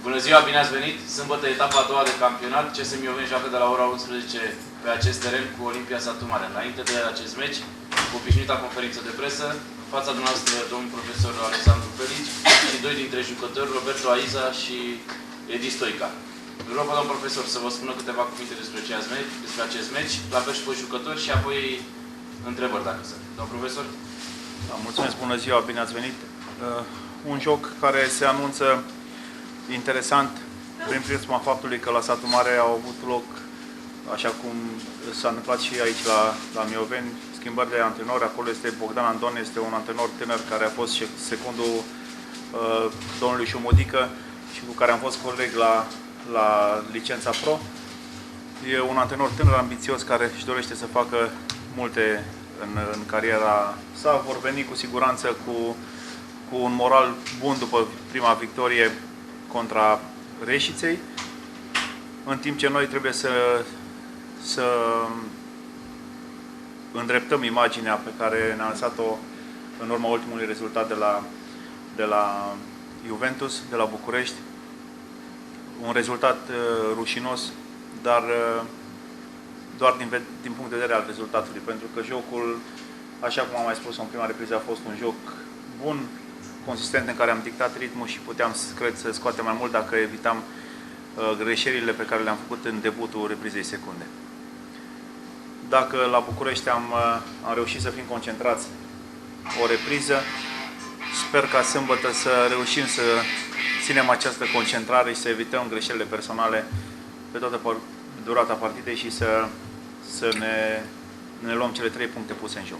Bună ziua, bine ați venit! Sâmbătă, etapa a doua de campionat. CSM Ioveni joacă de la ora 11 pe acest teren cu Olimpia Satu Mare. Înainte de acest meci, cu obișnuita conferință de presă, în fața dumneavoastră, domnul profesor Alexandru Felici și doi dintre jucători, Roberto Aiza și Edi Stoica. Îl rog, domnul profesor, să vă spună câteva cuvinte despre acest meci, la fel și pe jucători și apoi întrebări, dacă sunt. Domnul profesor? Da, mulțumesc, bună ziua, bine ați venit. Un joc care se anunță interesant prin prisma faptului că la Satu Mare au avut loc, așa cum s-a întâmplat și aici la Mioveni, schimbări de antrenori. Acolo este Bogdan Andon, este un antrenor tânăr care a fost secundul domnului Șumodică și cu care am fost coleg la licența Pro. E un antrenor tânăr, ambițios, care își dorește să facă multe în cariera sa. Vor veni cu siguranță cu un moral bun după prima victorie contra Reșiței, în timp ce noi trebuie să îndreptăm imaginea pe care ne-a lăsat-o în urma ultimului rezultat de la Juventus, de la București. Un rezultat rușinos, dar doar din punct de vedere al rezultatului, pentru că jocul, așa cum am mai spus în prima repriză, a fost un joc bun, consistent, în care am dictat ritmul și puteam, cred, să scoatem mai mult dacă evitam greșelile pe care le-am făcut în debutul reprizei secunde. Dacă la București am reușit să fim concentrați o repriză, sper ca sâmbătă să reușim să ținem această concentrare și să evităm greșelile personale pe toată durata partidei și să ne luăm cele 3 puncte puse în joc.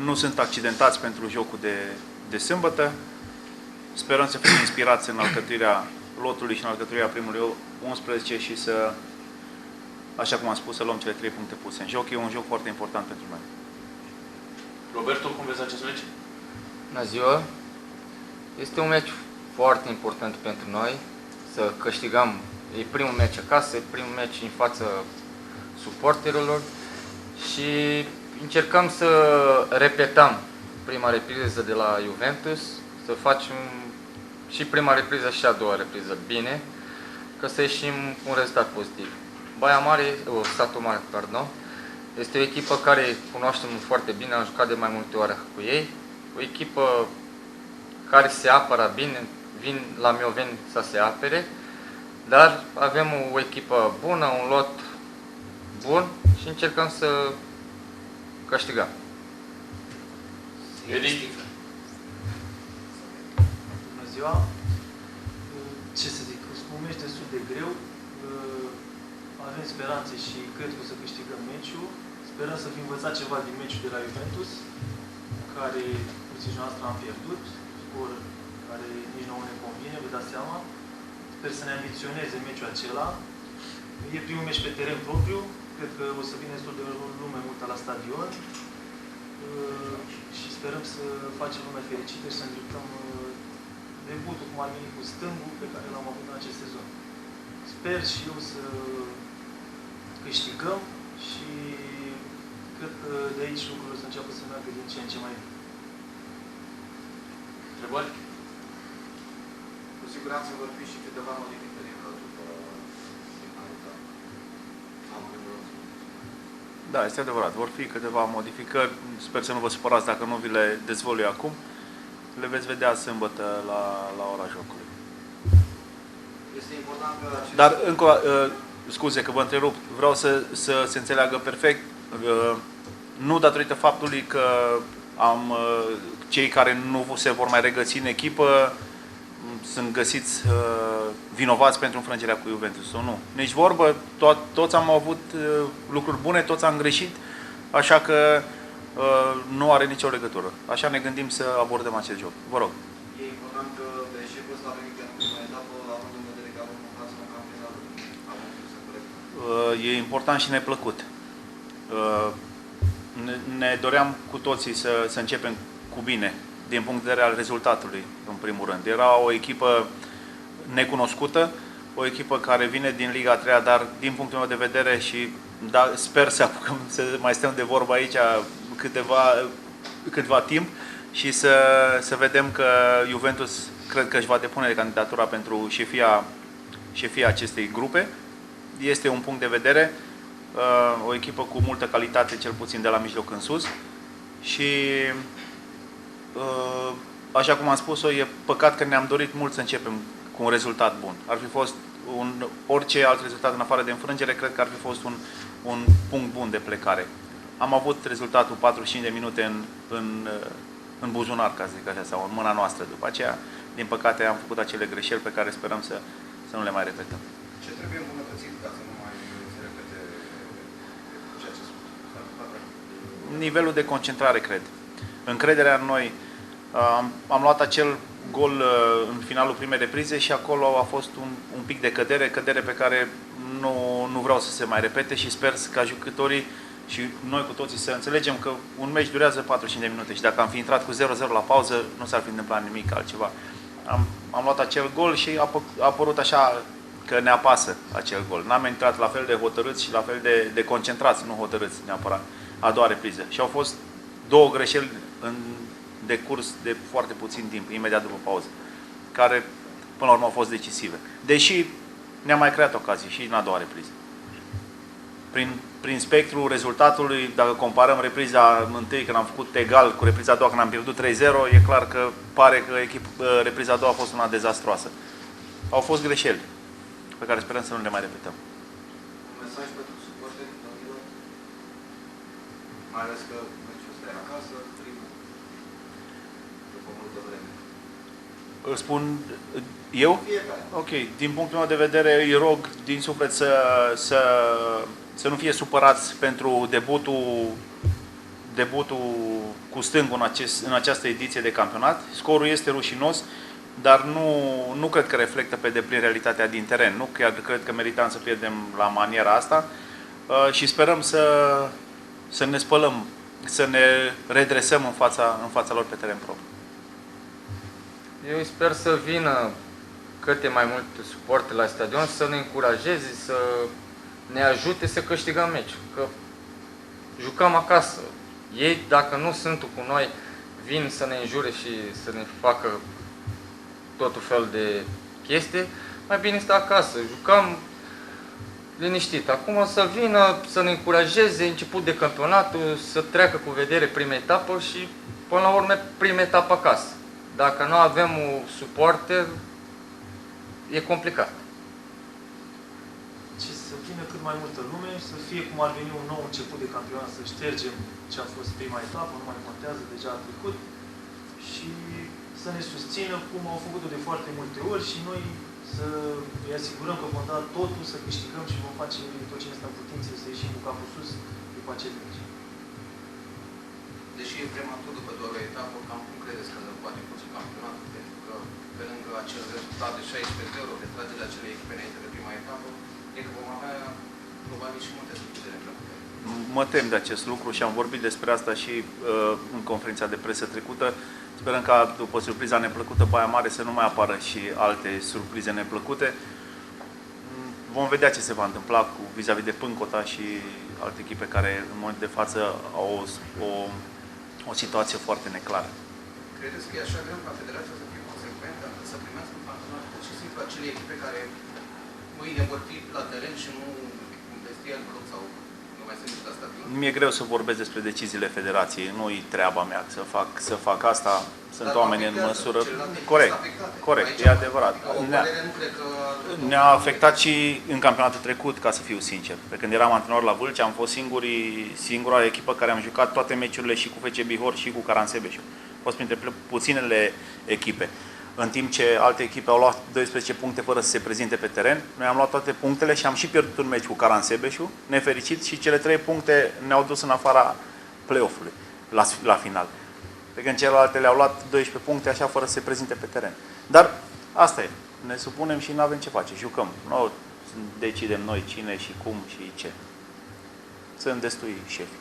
Nu sunt accidentați pentru jocul de sâmbătă. Sperăm să fim inspirați în alcătuirea lotului și în alcătuirea primului 11 și să, așa cum am spus, să luăm cele 3 puncte puse în joc. E un joc foarte important pentru noi. Roberto, cum vezi acest meci? Bună ziua! Este un meci foarte important pentru noi, să câștigăm. E primul meci acasă, e primul meci în fața suporterilor și încercăm să repetăm prima repriză de la Juventus, să facem și prima repriză și a doua repriză bine, ca să ieșim cu un rezultat pozitiv. Baia Mare, Satu Mare, pardon, este o echipă care cunoaștem foarte bine, am jucat de mai multe ori cu ei, o echipă care se apără bine, vin la Mioveni să se apere, dar avem o echipă bună, un lot bun și încercăm să câștigăm. Edi? Bună ziua! Ce să zic, un meci destul de greu. Avem speranțe și cred că o să câștigăm meciul. Sperăm să fi învățat ceva din meciul de la Juventus, care, cu ziua noastră, am pierdut, scor care nici nouă ne convine, vă dați seama. Sper să ne ambiționeze meciul acela. E primul meci pe teren propriu, cred că o să vină destul de lume multă la stadion și sperăm să facem lumea fericită și să îndreptăm debutul, cum ar veni, cu stângul pe care l-am avut în acest sezon. Sper și eu să câștigăm și cred că de aici lucrurile o să înceapă să meargă din ce în ce mai bine. Întrebări? Cu siguranță vor fi și câteva modificări după finalitate. Da, este adevărat. Vor fi câteva modificări. Sper să nu vă supărați dacă nu vi le dezvălui acum. Le veți vedea sâmbătă la ora jocului. Este important că acest... Dar, scuze că vă întrerup, vreau să se înțeleagă perfect. Nu datorită faptului că cei care nu se vor mai regăsi în echipă sunt găsiți vinovați pentru înfrângerea cu Juventus. Nu. Nici vorbă, toți am avut lucruri bune, toți am greșit, așa că nu are nicio legătură. Așa ne gândim să abordăm acest joc. Vă rog. E important că de eșecul ăsta a venit în prima etapă, având în vedere că avem un caz în campionat, avem să corect. E important și neplăcut. Ne doream cu toții să începem cu bine, din punct de vedere al rezultatului, în primul rând. Era o echipă necunoscută, o echipă care vine din Liga 3, dar din punctul meu de vedere și sper să apucăm să mai stăm de vorbă aici câtva timp și să vedem că Juventus cred că își va depune candidatura pentru șefia acestei grupe. Este un punct de vedere, o echipă cu multă calitate, cel puțin de la mijloc în sus. Și, așa cum am spus-o, e păcat că ne-am dorit mult să începem cu un rezultat bun. Ar fi fost orice alt rezultat în afară de înfrângere, cred că ar fi fost un punct bun de plecare. Am avut rezultatul 45 de minute în buzunar, ca să zic așa, sau în mâna noastră. După aceea, din păcate, am făcut acele greșeli pe care sperăm să nu le mai repetăm. Ce trebuie îmbunătățit ca să nu mai se repete ceea ce spune? Nivelul de concentrare, cred. Încrederea în noi. Am luat acel gol în finalul primei reprize și acolo a fost un pic de cădere pe care nu vreau să se mai repete și sper ca jucătorii și noi cu toții să înțelegem că un meci durează 45 de minute și dacă am fi intrat cu 0-0 la pauză, nu s-ar fi întâmplat nimic altceva. Am luat acel gol și a apărut așa că ne apasă acel gol. N-am intrat la fel de hotărâți și la fel de concentrați, nu hotărâți neapărat, a doua repriză. Și au fost două greșeli în decurs de foarte puțin timp, imediat după pauză, care până la urmă au fost decisive. Deși ne-am mai creat ocazii și în a doua repriză. Prin spectrul rezultatului, dacă comparăm repriza întâi când am făcut egal cu repriza a doua când am pierdut 3-0, e clar că pare că repriza a doua a fost una dezastroasă. Au fost greșeli pe care sperăm să nu le mai repetăm. Un mesaj pentru suporteri, domnilor? Mai ales că meciul ăsta e acasă, primul, după multă vreme. Îl spun eu? Fiecare. Ok. Din punctul meu de vedere, îi rog din suflet să nu fie supărați pentru debutul cu stângul în această ediție de campionat. Scorul este rușinos, dar nu cred că reflectă pe deplin realitatea din teren. Nu chiar cred că merităm să pierdem la maniera asta și sperăm să ne spălăm, să ne redresăm în fața lor pe teren propriu. Eu sper să vină câte mai multe suporte la stadion, să ne încurajeze, să ne ajute să câștigăm meciul. Că jucăm acasă. Ei, dacă nu sunt cu noi, vin să ne înjure și să ne facă tot fel de chestii, mai bine stă acasă. Jucăm liniștit. Acum să vină, să ne încurajeze început de campionatul, să treacă cu vedere prima etapă și până la urmă prima etapă acasă. Dacă nu avem un suporter, e complicat. Și să vină cât mai multă lume, să fie cum ar veni un nou început de campionat, să ștergem ce a fost prima etapă, nu mai contează, deja a trecut, și să ne susțină cum au făcut-o de foarte multe ori și noi să îi asigurăm că vom da totul, să câștigăm și vom face tot ce ne stă în putință, să ieșim cu capul sus după acest meci. Deși e prematur după doar o etapă, cam cum credeți că se poate face campionatul? Pentru că pe lângă acel rezultat de 16-0, retragerea acelei echipe înainte de prima etapă, e că vom avea probabil și multe surprize neplăcute. Mă tem de acest lucru și am vorbit despre asta și în conferința de presă trecută. Sperăm ca după surpriza neplăcută Baia Mare să nu mai apară și alte surprize neplăcute. Vom vedea ce se va întâmpla vis-a-vis de Pâncota și alte echipe care în momentul de față au o situație foarte neclară. Credeți că e așa greu ca federația să fie consecventă, să primească în campionat pur și simplu acele echipe care mâine vor fi la teren și nu în vestiar sau nu mai sunt nici la stadion? Mi-e greu să vorbesc despre deciziile federației, nu-i treaba mea să fac asta. Sunt oameni în măsură... Corect, e adevărat. Ne-a afectat și în campionatul trecut, ca să fiu sincer. Pe când eram antrenor la Vâlcea, am fost singura echipă care am jucat toate meciurile și cu FC Bihor și cu Caransebeșu. Am fost printre puținele echipe. În timp ce alte echipe au luat 12 puncte fără să se prezinte pe teren, noi am luat toate punctele și am și pierdut un meci cu Caransebeșu, nefericit, și cele 3 puncte ne-au dus în afara play-off-ului, la final. Pe când celelalte le-au luat 12 puncte așa fără să se prezinte pe teren. Dar asta e. Ne supunem și nu avem ce face. Jucăm. Nu decidem noi cine și cum și ce. Sunt destui șefi.